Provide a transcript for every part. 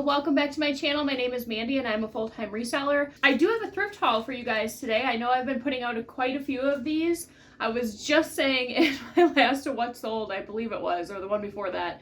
welcome back to my channel. My name is Mandy and I'm a full-time reseller. I do have a thrift haul for you guys today. I know I've been putting out quite a few of these. I was just saying in my last What Sold, I believe it was, or the one before that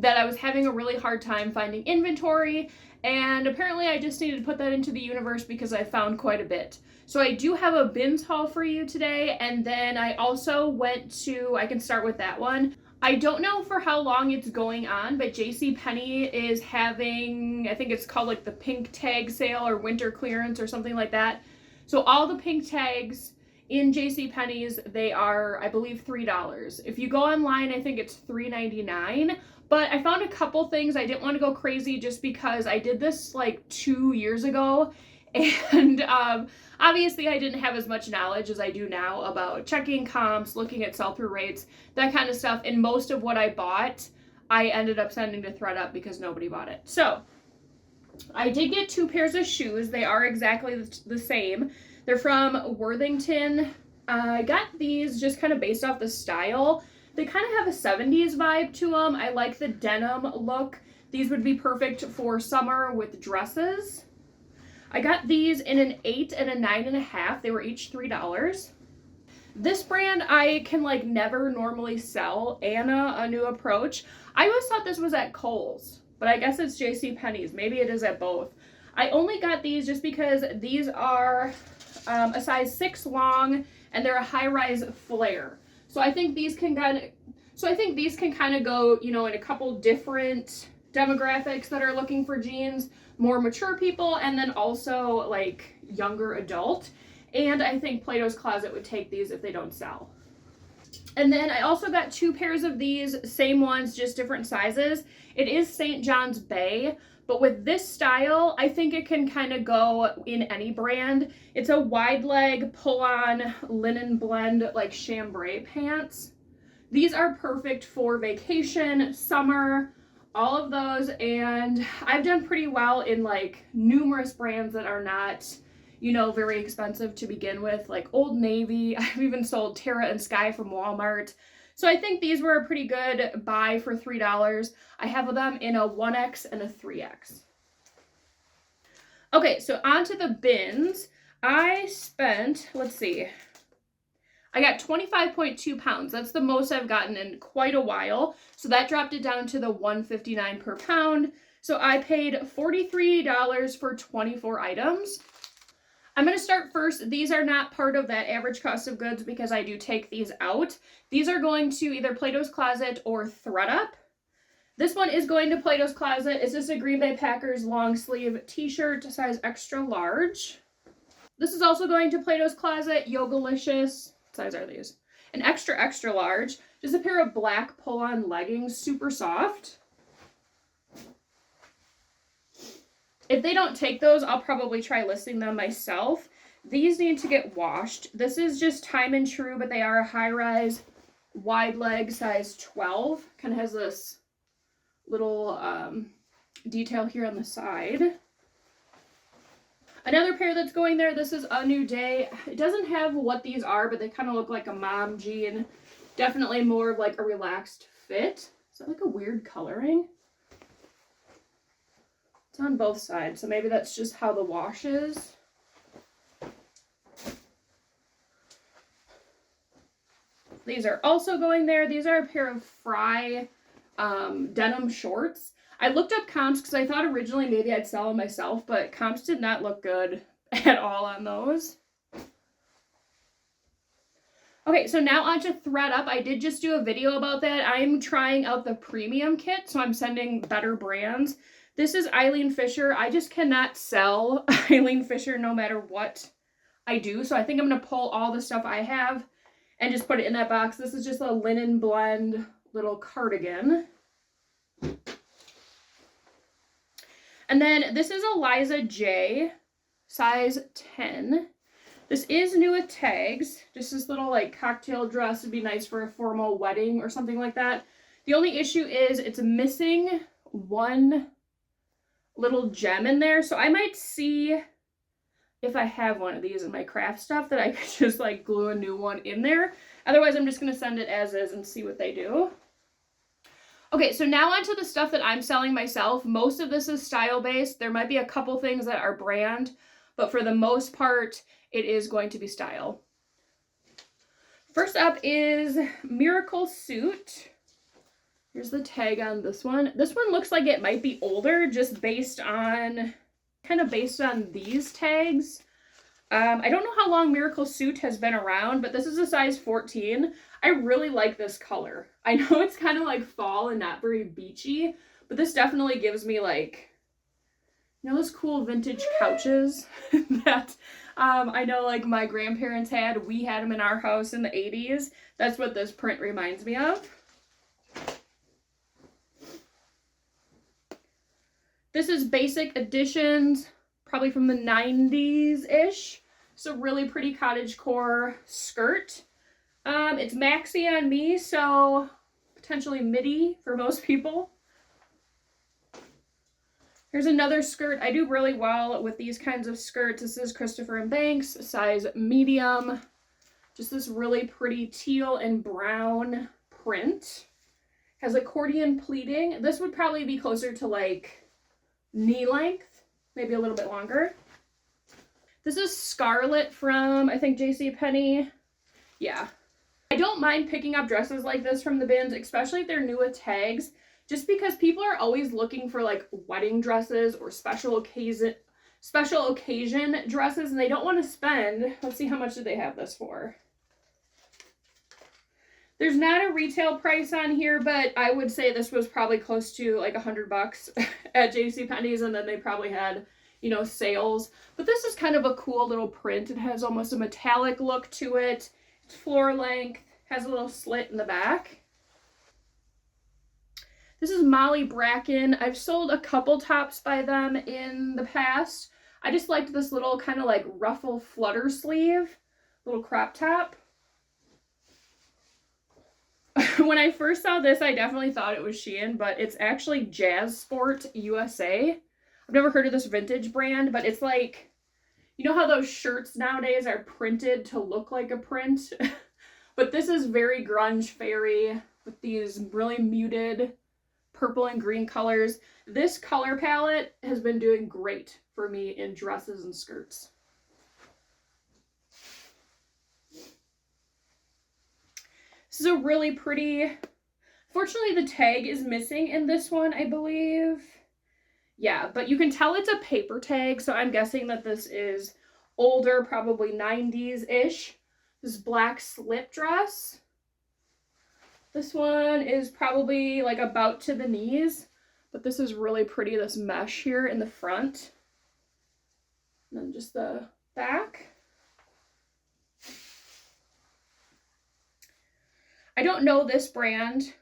I was having a really hard time finding inventory, and apparently I just needed to put that into the universe because I found quite a bit. So I do have a bins haul for you today, and then I also went to, I can start with that one. I don't know for how long it's going on, but JCPenney is having, I think it's called like the pink tag sale or winter clearance or something like that. So all the pink tags in JCPenney's, they are, I believe, $3. If you go online, I think it's $3.99. But I found a couple things. I didn't want to go crazy just because I did this like 2 years ago. And obviously I didn't have as much knowledge as I do now about checking comps, looking at sell-through rates, that kind of stuff. And most of what I bought, I ended up sending to ThredUp because nobody bought it. So I did get 2 pairs of shoes. They are exactly the same. They're from Worthington. I got these just kind of based off the style. They kind of have a 70s vibe to them. I like the denim look. These would be perfect for summer with dresses. I got these in an 8 and a 9.5. They were each $3. This brand I can like never normally sell. Anna, a new approach. I always thought this was at Kohl's, but I guess it's JCPenney's. Maybe it is at both. I only got these just because these are a size 6 long and they're a high-rise flare. So I think these can kind of go, you know, in a couple different demographics that are looking for jeans, more mature people, and then also like younger adult. And I think Plato's Closet would take these if they don't sell. And then I also got 2 pairs of these, same ones, just different sizes. It is St. John's Bay, but with this style, I think it can kind of go in any brand. It's a wide leg pull-on linen blend like chambray pants. These are perfect for vacation, summer, all of those, and I've done pretty well in like numerous brands that are not, you know, very expensive to begin with, like Old Navy. I've even sold Terra and Sky from Walmart. So I think these were a pretty good buy for $3. I have them in a 1X and a 3X. Okay, so on to the bins. I spent, let's see, I got 25.2 pounds. That's the most I've gotten in quite a while. So that dropped it down to the $1.59 per pound. So I paid $43 for 24 items. I'm going to start first. These are not part of that average cost of goods because I do take these out. These are going to either Plato's Closet or ThredUp. This one is going to Plato's Closet. It's just a Green Bay Packers long sleeve t-shirt, size extra large. This is also going to Plato's Closet, Yogalicious. What size are these? An extra, extra large. Just a pair of black pull-on leggings, super soft. If they don't take those, I'll probably try listing them myself. These need to get washed. This is just Time and True, but they are a high-rise, wide leg, size 12. Kind of has this little detail here on the side. Another pair that's going there, this is A New Day. It doesn't have what these are, but they kind of look like a mom jean. Definitely more of like a relaxed fit. Is that like a weird coloring? It's on both sides, so maybe that's just how the wash is. These are also going there. These are a pair of Fry denim shorts. I looked up comps because I thought originally maybe I'd sell them myself, but comps did not look good at all on those. Okay, so now on to ThredUp. I did just do a video about that. I'm trying out the premium kit, so I'm sending better brands. This is Eileen Fisher. I just cannot sell Eileen Fisher no matter what I do, so I think I'm going to pull all the stuff I have and just put it in that box. This is just a linen blend little cardigan. And then this is Eliza J, size 10. This is new with tags. Just this little like cocktail dress would be nice for a formal wedding or something like that. The only issue is it's missing one little gem in there. So I might see if I have one of these in my craft stuff that I could just like glue a new one in there. Otherwise, I'm just going to send it as is and see what they do. Okay, so now onto the stuff that I'm selling myself. Most of this is style based. There might be a couple things that are brand, but for the most part, it is going to be style. First up is Miracle Suit. Here's the tag on this one. This one looks like it might be older, just based on these tags. I don't know how long Miracle Suit has been around, but this is a size 14. I really like this color. I know it's kind of like fall and not very beachy, but this definitely gives me like, you know, those cool vintage couches that I know like my grandparents had. We had them in our house in the 80s. That's what this print reminds me of. This is Basic Editions, probably from the 90s-ish. It's a really pretty cottagecore skirt. It's maxi on me, so potentially midi for most people. Here's another skirt. I do really well with these kinds of skirts. This is Christopher & Banks, size medium. Just this really pretty teal and brown print. Has accordion pleating. This would probably be closer to like knee length, maybe a little bit longer. This is Scarlet from, I think, JCPenney. Yeah. I don't mind picking up dresses like this from the bins, especially if they're new with tags, just because people are always looking for like wedding dresses or special occasion dresses, and they don't want to spend, let's see, how much did they have this for? There's not a retail price on here, but I would say this was probably close to like $100 at JCPenney's, and then they probably had, you know, sales. But this is kind of a cool little print. It has almost a metallic look to it. It's floor length, has a little slit in the back. This is Molly Bracken. I've sold a couple tops by them in the past. I just liked this little kind of like ruffle flutter sleeve, little crop top. When I first saw this, I definitely thought it was Shein, but it's actually Jazz Sport USA. I've never heard of this vintage brand, but it's like, you know how those shirts nowadays are printed to look like a print? But this is very grunge fairy with these really muted purple and green colors. This color palette has been doing great for me in dresses and skirts. This is a really pretty, fortunately the tag is missing in this one, I believe. Yeah, but you can tell it's a paper tag, so I'm guessing that this is older, probably 90s-ish. This black slip dress. This one is probably like about to the knees, but this is really pretty, this mesh here in the front. And then just the back. I don't know this brand.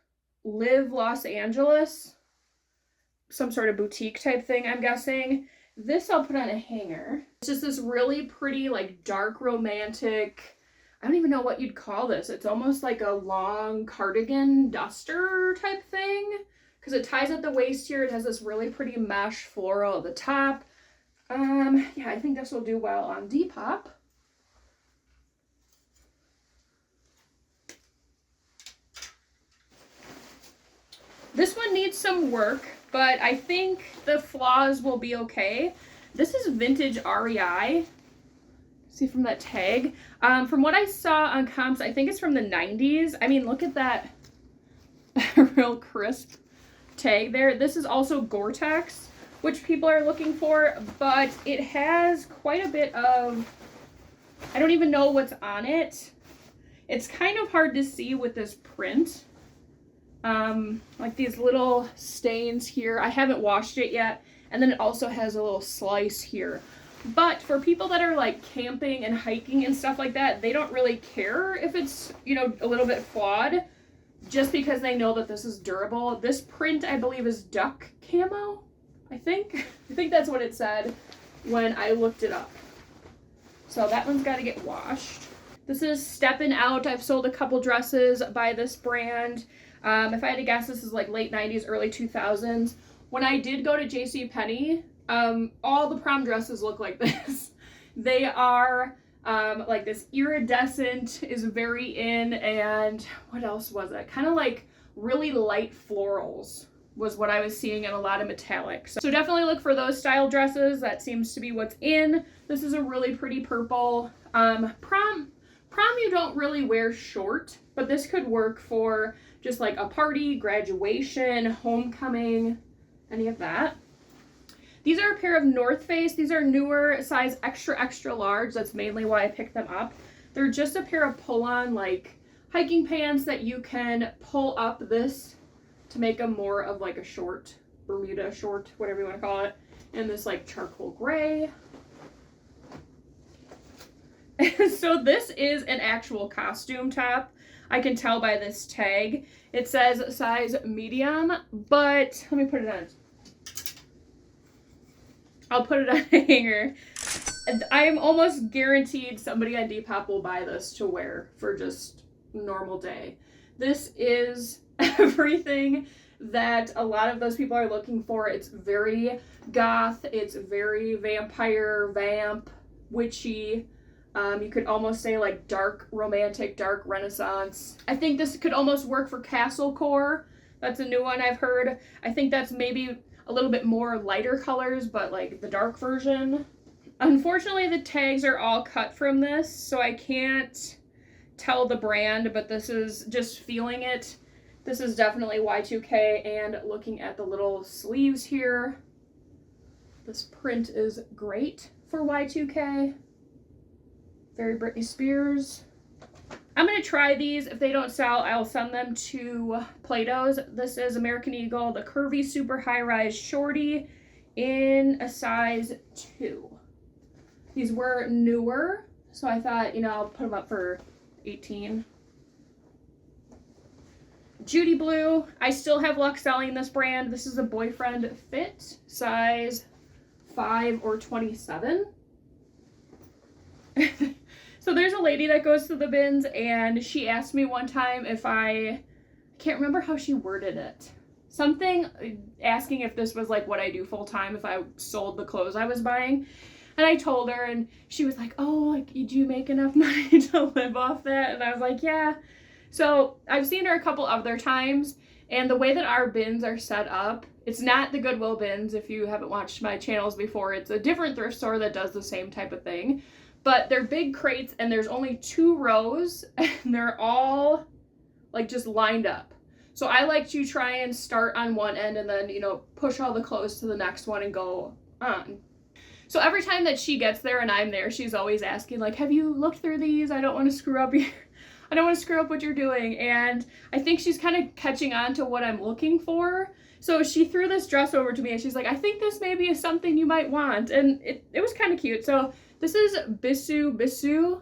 Live Los Angeles. Some sort of boutique type thing, I'm guessing. This I'll put on a hanger. It's just this really pretty, like dark romantic, I don't even know what you'd call this. It's almost like a long cardigan duster type thing, because it ties at the waist here. It has this really pretty mesh floral at the top. Yeah, I think this will do well on Depop. This one needs some work, but I think the flaws will be okay. This is vintage REI. See from that tag. From what I saw on comps, I think it's from the 90s. I mean, look at that real crisp tag there. This is also Gore-Tex, which people are looking for, but it has quite a bit of, I don't even know what's on it. It's kind of hard to see with this print. Like these little stains here. I haven't washed it yet. And then it also has a little slice here. But for people that are like camping and hiking and stuff like that, they don't really care if it's, you know, a little bit flawed, just because they know that this is durable. This print, I believe, is duck camo, I think. I think that's what it said when I looked it up. So that one's got to get washed. This is Steppin' Out. I've sold a couple dresses by this brand. If I had to guess, this is like late 90s, early 2000s. When I did go to JCPenney, all the prom dresses look like this. They are Like this iridescent is very in, and what else was it? Kind of like really light florals was what I was seeing in a lot of metallics. So definitely look for those style dresses. That seems to be what's in. This is a really pretty purple. Prom you don't really wear short, but this could work for just like a party, graduation, homecoming, any of that. These are a pair of North Face. These are newer, size extra, extra large. That's mainly why I picked them up. They're just a pair of pull-on like hiking pants that you can pull up this to make them more of like a short, Bermuda short, whatever you want to call it. And this like charcoal gray. So this is an actual costume top. I can tell by this tag. It says size medium, but let me put it on. I'll put it on a hanger. I'm almost guaranteed somebody on Depop will buy this to wear for just normal day. This is everything that a lot of those people are looking for. It's very goth. It's very vampire, vamp, witchy. You could almost say like dark romantic, dark Renaissance. I think this could almost work for castlecore. That's a new one I've heard. I think that's maybe a little bit more lighter colors, but like the dark version. Unfortunately, the tags are all cut from this, so I can't tell the brand, but this is just feeling it. This is definitely Y2K, and looking at the little sleeves here, this print is great for Y2K. Very Britney Spears. I'm going to try these. If they don't sell, I'll send them to Plato's. This is American Eagle, the curvy super high-rise shorty in a size 2. These were newer, so I thought, you know, I'll put them up for 18. Judy Blue. I still have luck selling this brand. This is a boyfriend fit, size 5 or 27. So there's a lady that goes to the bins, and she asked me one time if I can't remember how she worded it. Something asking if this was like what I do full time, if I sold the clothes I was buying. And I told her, and she was like, oh, like, do you make enough money to live off that? And I was like, yeah. So I've seen her a couple other times, and the way that our bins are set up, it's not the Goodwill bins. If you haven't watched my channels before, it's a different thrift store that does the same type of thing. But they're big crates, and there's only 2 rows, and they're all like just lined up. So I like to try and start on one end and then, you know, push all the clothes to the next one and go on. So every time that she gets there and I'm there, she's always asking, like, have you looked through these? I don't want to screw up I don't want to screw up what you're doing. And I think she's kind of catching on to what I'm looking for. So she threw this dress over to me, and she's like, I think this maybe is something you might want. And it was kind of cute. So this is Bisou.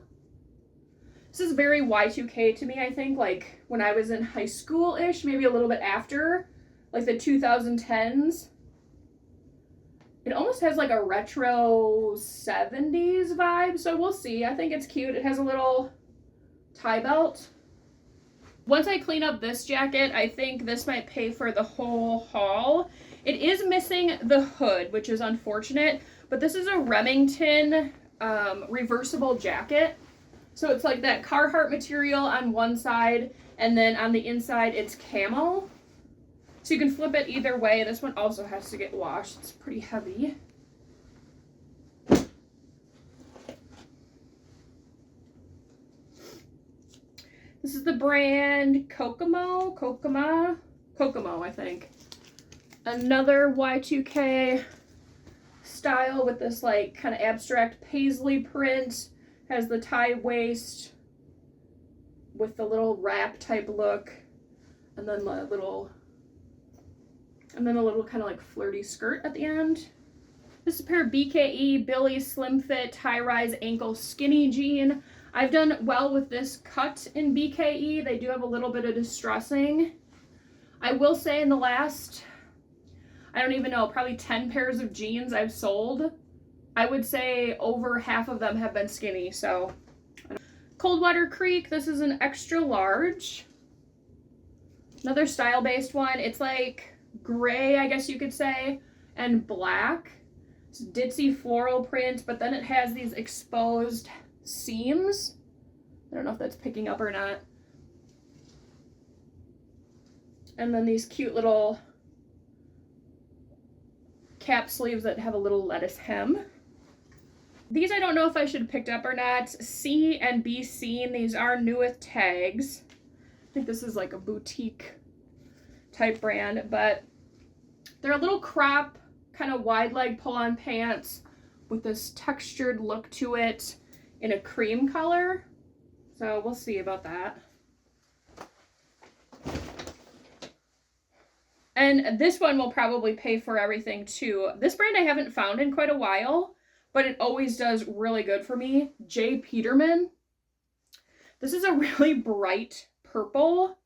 This is very Y2K to me, I think, like when I was in high school-ish, maybe a little bit after, like the 2010s. It almost has like a retro 70s vibe, so we'll see. I think it's cute. It has a little tie belt. Once I clean up this jacket, I think this might pay for the whole haul. It is missing the hood, which is unfortunate, but this is a Remington reversible jacket. So it's like that Carhartt material on one side, and then on the inside it's camo. So you can flip it either way. This one also has to get washed. It's pretty heavy. This is the brand Kokomo, I think. Another Y2K style with this like kind of abstract paisley print. Has the tie waist with the little wrap type look, and then a little kind of like flirty skirt at the end. This is a pair of BKE Billy Slim Fit high rise ankle skinny jean. I've done well with this cut in BKE. They do have a little bit of distressing. I will say in the last, I don't even know, probably 10 pairs of jeans I've sold, I would say over half of them have been skinny, so. Coldwater Creek, this is an extra large. Another style-based one. It's like gray, I guess you could say, and black. It's ditzy floral print, but then it has these exposed seams. I don't know if that's picking up or not. And then these cute little cap sleeves that have a little lettuce hem. These I don't know if I should have picked up or not. See and Be Seen. These are new with tags. I think this is like a boutique type brand, but they're a little crop, kind of wide leg pull-on pants with this textured look to it in a cream color. So we'll see about that. And this one will probably pay for everything too. This brand I haven't found in quite a while, but it always does really good for me. J. Peterman. This is a really bright purple,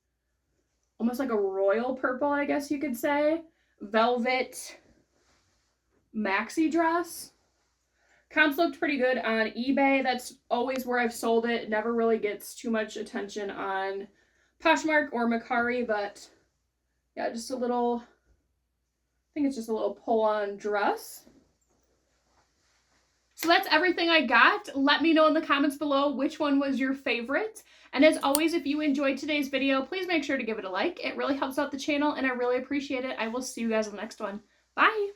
almost like a royal purple, I guess you could say. Velvet maxi dress. Comps looked pretty good on eBay. That's always where I've sold it. It never really gets too much attention on Poshmark or Mercari, but yeah, just a little, I think it's just a little pull-on dress. So that's everything I got. Let me know in the comments below which one was your favorite. And as always, if you enjoyed today's video, please make sure to give it a like. It really helps out the channel and I really appreciate it. I will see you guys in the next one. Bye!